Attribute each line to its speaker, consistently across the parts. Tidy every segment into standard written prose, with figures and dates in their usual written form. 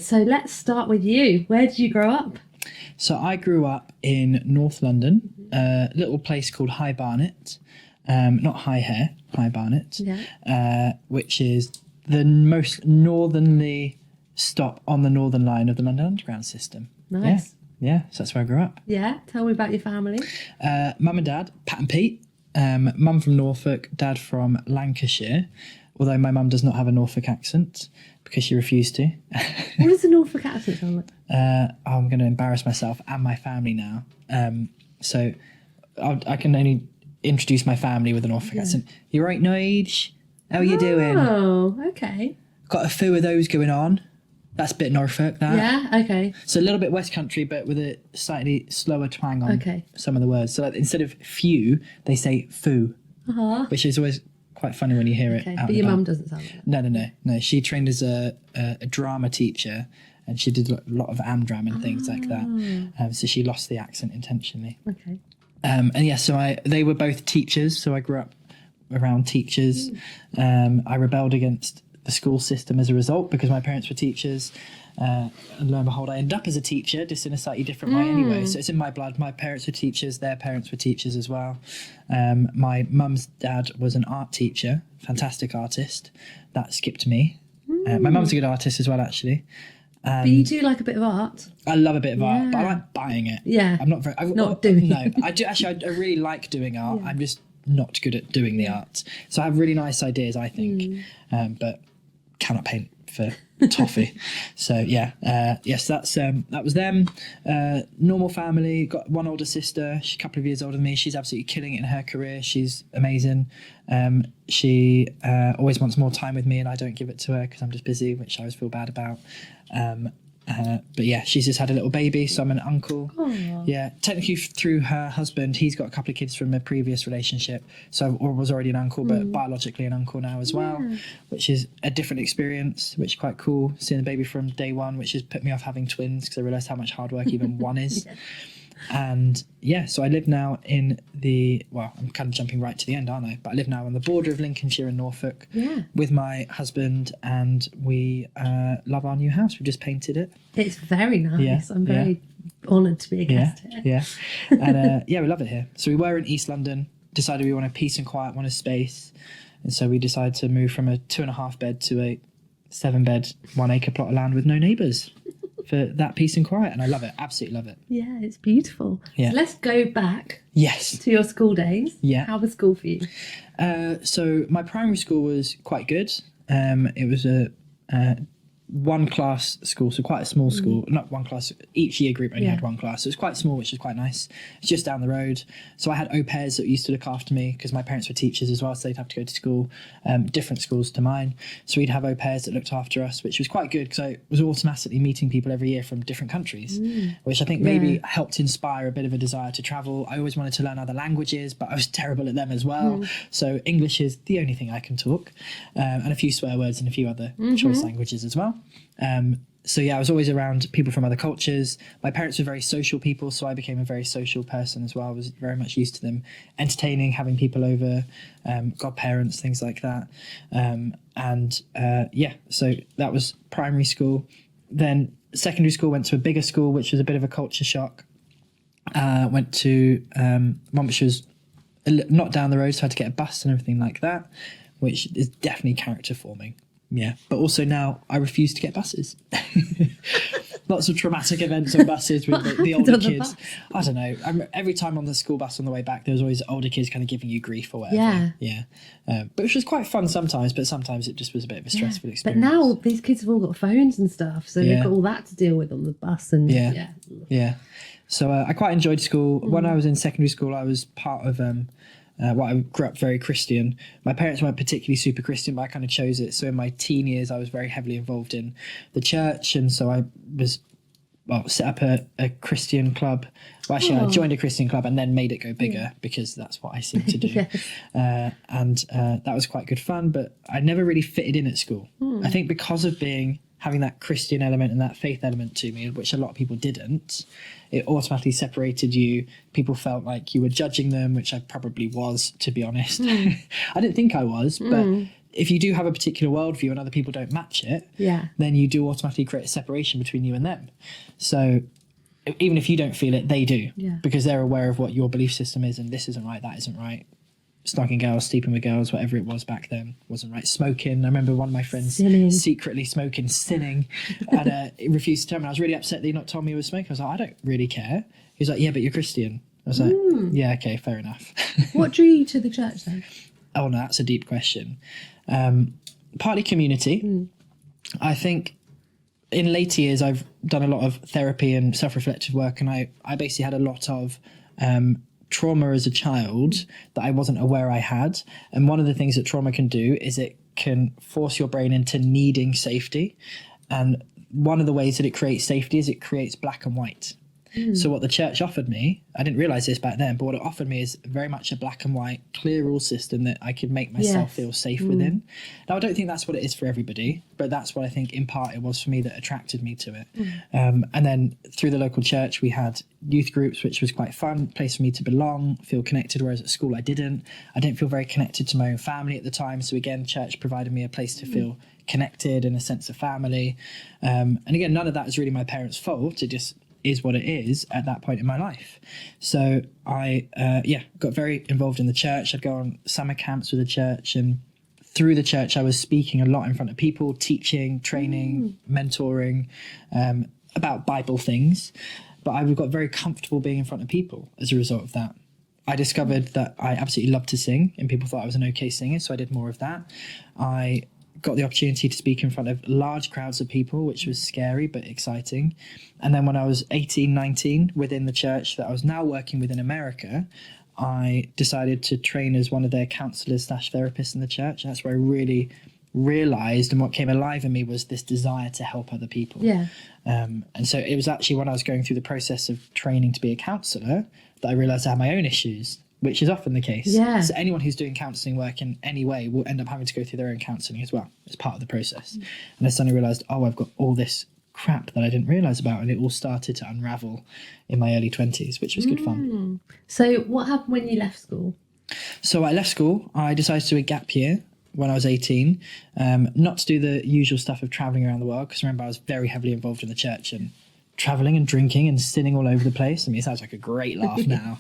Speaker 1: So let's start with you. Where did you grow up?
Speaker 2: So I grew up in North London, a little place called High Barnet, not High Hare, High Barnet, which is the most northerly stop on the Northern Line of the London Underground system.
Speaker 1: Nice.
Speaker 2: Yeah, so that's where I grew up.
Speaker 1: Yeah, tell me about your family.
Speaker 2: Mum and Dad, Pat and Pete. Mum from Norfolk, Dad from Lancashire, although my mum does not have a Norfolk accent because she refused to.
Speaker 1: What does a Norfolk accent sound like?
Speaker 2: I'm going to embarrass myself and my family now. So I can only introduce my family with a Norfolk accent. You right, Nige? How are you doing?
Speaker 1: Oh, okay.
Speaker 2: Got a few of those going on. That's a bit Norfolk, that.
Speaker 1: Yeah, okay.
Speaker 2: So a little bit West Country, but with a slightly slower twang on some of the words. So like, instead of few, they say foo, which is always quite funny when you hear it.
Speaker 1: But your mum doesn't sound like that.
Speaker 2: No. She trained as a drama teacher, and she did a lot of Amdram and things like that. So she lost the accent intentionally.
Speaker 1: Okay.
Speaker 2: So they were both teachers, so I grew up around teachers. I rebelled against the school system as a result because my parents were teachers, and lo and behold I ended up as a teacher, just in a slightly different way anyway. So it's in my blood. My parents were teachers, their parents were teachers as well. My mum's dad was an art teacher, fantastic artist. That skipped me. My mum's a good artist as well, actually.
Speaker 1: But you do like a bit of art.
Speaker 2: I love a bit of art, but I like buying it.
Speaker 1: I'm
Speaker 2: not very
Speaker 1: doing
Speaker 2: it. No, I do actually. I really like doing art. I'm just not good at doing the art. So I have really nice ideas, I think, but cannot paint for toffee. So yes, that was them. Normal family. Got one older sister. She's a couple of years older than me. She's absolutely killing it in her career. She's amazing. She always wants more time with me, and I don't give it to her because I'm just busy, which I always feel bad about. But yeah, she's just had a little baby, so I'm an uncle.
Speaker 1: Aww.
Speaker 2: Yeah, technically through her husband, he's got a couple of kids from a previous relationship, so I was already an uncle, but biologically an uncle now as well, which is a different experience, which is quite cool, seeing the baby from day one, which has put me off having twins because I realised how much hard work even one is. And yeah, so I live now in I'm kind of jumping right to the end, aren't I? But I live now on the border of Lincolnshire and Norfolk with my husband, and we love our new house. We've just painted it.
Speaker 1: It's very nice. I'm very honoured to be a guest here.
Speaker 2: Yeah. And we love it here. So we were in East London, decided we wanted peace and quiet, wanted space. And so we decided to move from a 2.5 bed to a 7 bed, 1 acre plot of land with no neighbours. For that peace and quiet, and I love it, absolutely love it.
Speaker 1: Yeah, it's beautiful.
Speaker 2: Yeah.
Speaker 1: So let's go back
Speaker 2: to
Speaker 1: your school days.
Speaker 2: Yeah.
Speaker 1: How was school for you?
Speaker 2: So my primary school was quite good. It was a one class school, so quite a small school. Not one class, each year group only had one class, so it was quite small, which was quite nice. It's just down the road. So I had au pairs that used to look after me because my parents were teachers as well, so they'd have to go to school, different schools to mine. So we'd have au pairs that looked after us, which was quite good because I was automatically meeting people every year from different countries, which I think maybe helped inspire a bit of a desire to travel. I always wanted to learn other languages, but I was terrible at them as well. So English is the only thing I can talk, and a few swear words and a few other choice languages as well. So yeah, I was always around people from other cultures. My parents were very social people, so I became a very social person as well. I was very much used to them entertaining, having people over, godparents, things like that. So that was primary school. Then secondary school, went to a bigger school, which was a bit of a culture shock. Went to one which was not down the road, so I had to get a bus and everything like that, which is definitely character forming. Yeah, but also now I refuse to get buses. Lots of traumatic events on buses with the older kids. I don't know. Every time on the school bus on the way back, there was always older kids kind of giving you grief or whatever. Yeah. But which was quite fun sometimes, but sometimes it just was a bit of a stressful experience.
Speaker 1: But now these kids have all got phones and stuff, so they've got all that to deal with on the bus. And
Speaker 2: yeah. So I quite enjoyed school. When I was in secondary school, I was part of... I grew up very Christian. My parents weren't particularly super Christian, but I kind of chose it. So in my teen years, I was very heavily involved in the church. And so I was, set up a Christian club. Well, actually, I joined a Christian club and then made it go bigger because that's what I seem to do. That was quite good fun, but I never really fitted in at school. I think because of having that Christian element and that faith element to me, which a lot of people didn't, it automatically separated you. People felt like you were judging them, which I probably was, to be honest. I didn't think I was, but if you do have a particular worldview and other people don't match it, then you do automatically create a separation between you and them. So even if you don't feel it, they do, because they're aware of what your belief system is, and this isn't right, that isn't right. Snogging girls, sleeping with girls, whatever it was back then wasn't right. Smoking. I remember one of my friends secretly smoking, sinning, and he refused to tell me. I was really upset that he not told me he was smoking. I was like, I don't really care. He was like, yeah, but you're Christian. I was like, yeah, okay, fair enough.
Speaker 1: What drew you to the church then?
Speaker 2: Oh, no, that's a deep question. Partly community. I think in later years, I've done a lot of therapy and self-reflective work, and I basically had a lot of trauma as a child that I wasn't aware I had. And one of the things that trauma can do is it can force your brain into needing safety. And one of the ways that it creates safety is it creates black and white. So what the church offered me, I didn't realise this back then, but what it offered me is very much a black and white, clear rule system that I could make myself feel safe within. Now, I don't think that's what it is for everybody, but that's what I think in part it was for me that attracted me to it. And then through the local church, we had youth groups, which was quite fun, place for me to belong, feel connected, whereas at school I didn't feel very connected to my own family at the time. So again, church provided me a place to feel connected and a sense of family. And again, none of that is really my parents' fault. It just is what it is at that point in my life. So I got very involved in the church. I'd go on summer camps with the church, and through the church I was speaking a lot in front of people, teaching, training, mentoring about Bible things. But I got very comfortable being in front of people as a result of that. I discovered that I absolutely loved to sing, and people thought I was an okay singer, so I did more of that. I got the opportunity to speak in front of large crowds of people, which was scary but exciting. And then when I was 18, 19, within the church that I was now working with in America, I decided to train as one of their counselors / therapists in the church. And that's where I really realised, and what came alive in me was this desire to help other people. And so it was actually when I was going through the process of training to be a counsellor that I realised I had my own issues, which is often the case. So anyone who's doing counselling work in any way will end up having to go through their own counselling as well as part of the process. And I suddenly realised, I've got all this crap that I didn't realise about, and it all started to unravel in my early 20s, which was good fun.
Speaker 1: So what happened when you left school?
Speaker 2: So I left school. I decided to do a gap year when I was 18, not to do the usual stuff of travelling around the world, because remember I was very heavily involved in the church and travelling and drinking and sinning all over the place. I mean, it sounds like a great laugh now.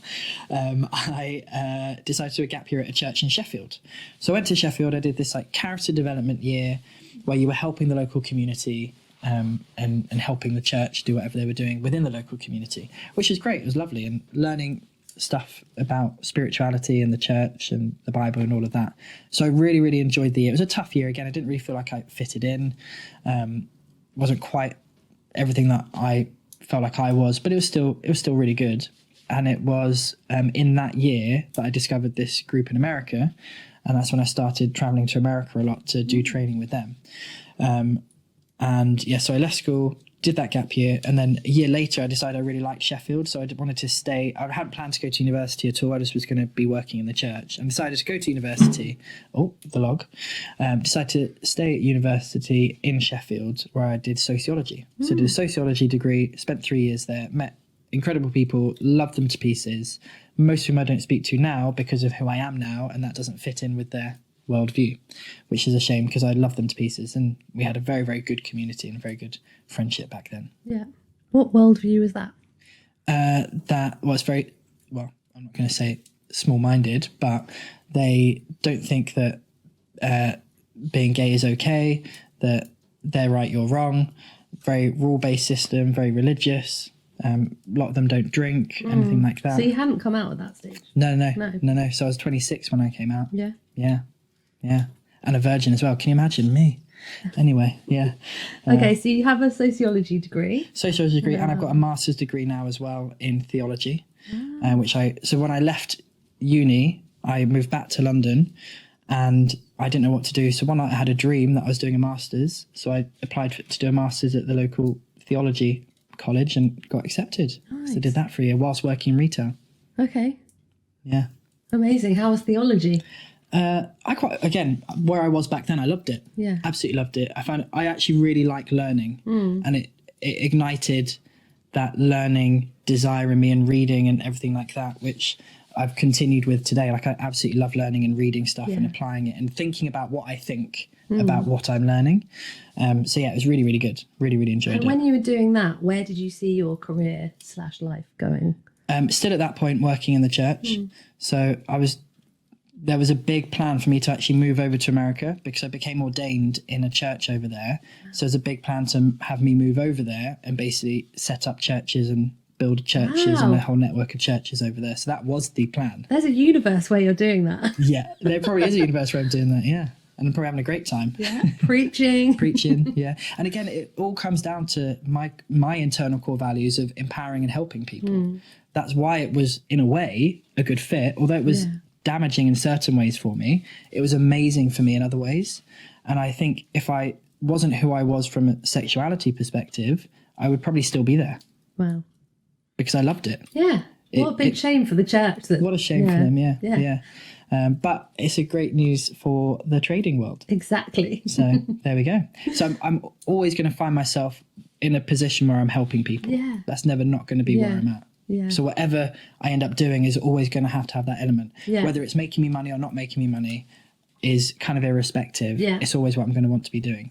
Speaker 2: I decided to do a gap year at a church in Sheffield. So I went to Sheffield. I did this like character development year where you were helping the local community and helping the church do whatever they were doing within the local community, which was great. It was lovely, and learning stuff about spirituality and the church and the Bible and all of that. So I really, really enjoyed the year. It was a tough year. Again, I didn't really feel like I fitted in. Wasn't quite everything that I felt like I was, but it was still really good. And it was in that year that I discovered this group in America, and that's when I started traveling to America a lot to do training with them. So I left school, did that gap year, and then a year later I decided I really liked Sheffield, so I wanted to stay. I hadn't planned to go to university at all. I just was going to be working in the church, and decided to go to university. Decided to stay at university in Sheffield, where I did sociology. So I did a sociology degree, spent 3 years there, met incredible people, loved them to pieces. Most of whom I don't speak to now because of who I am now, and that doesn't fit in with their worldview, which is a shame because I love them to pieces, and we had a very, very good community and a very good friendship back then.
Speaker 1: Yeah. What worldview was that?
Speaker 2: That was very, well, I'm not going to say small-minded, but they don't think that being gay is okay, that they're right, you're wrong. Very rule-based system, very religious. A lot of them don't drink, anything like that.
Speaker 1: So you hadn't come out at that stage?
Speaker 2: No. So I was 26 when I came out. Yeah. And a virgin as well. Can you imagine me? Anyway, yeah.
Speaker 1: Okay, so you have a sociology degree.
Speaker 2: Sociology degree, and I've got a master's degree now as well in theology. So when I left uni, I moved back to London, and I didn't know what to do. So one night I had a dream that I was doing a master's. So I applied to do a master's at the local theology college and got accepted. Nice. So I did that for a year whilst working in retail.
Speaker 1: Okay.
Speaker 2: Yeah.
Speaker 1: Amazing. How was theology?
Speaker 2: Where I was back then, I loved it.
Speaker 1: Yeah.
Speaker 2: Absolutely loved it. I actually really like learning, and it ignited that learning desire in me and reading and everything like that, which I've continued with today. Like I absolutely love learning and reading stuff and applying it and thinking about what I think about what I'm learning. So yeah, it was really, really good. Really, really enjoyed it.
Speaker 1: And when you were doing that, where did you see your career / life going?
Speaker 2: Still at that point working in the church. So there was a big plan for me to actually move over to America because I became ordained in a church over there. So there's a big plan to have me move over there and basically set up churches and build churches and a whole network of churches over there. So that was the plan.
Speaker 1: There's a universe where you're doing that.
Speaker 2: Yeah, there probably is a universe where I'm doing that, yeah. And I'm probably having a great time.
Speaker 1: Yeah, preaching,
Speaker 2: yeah. And again, it all comes down to my internal core values of empowering and helping people. That's why it was, in a way, a good fit. Although it was damaging in certain ways for me, it was amazing for me in other ways. And I think if I wasn't who I was from a sexuality perspective, I would probably still be there.
Speaker 1: Wow.
Speaker 2: Because I loved it.
Speaker 1: Yeah. What a big shame for the church.
Speaker 2: What a shame for them, yeah. But it's a great news for the trading world.
Speaker 1: Exactly.
Speaker 2: So there we go. So I'm always going to find myself in a position where I'm helping people.
Speaker 1: Yeah.
Speaker 2: That's never not going to be where I'm at.
Speaker 1: Yeah.
Speaker 2: So whatever I end up doing is always going to have that element.
Speaker 1: Yeah.
Speaker 2: Whether it's making me money or not making me money is kind of irrespective.
Speaker 1: Yeah.
Speaker 2: It's always what I'm going to want to be doing.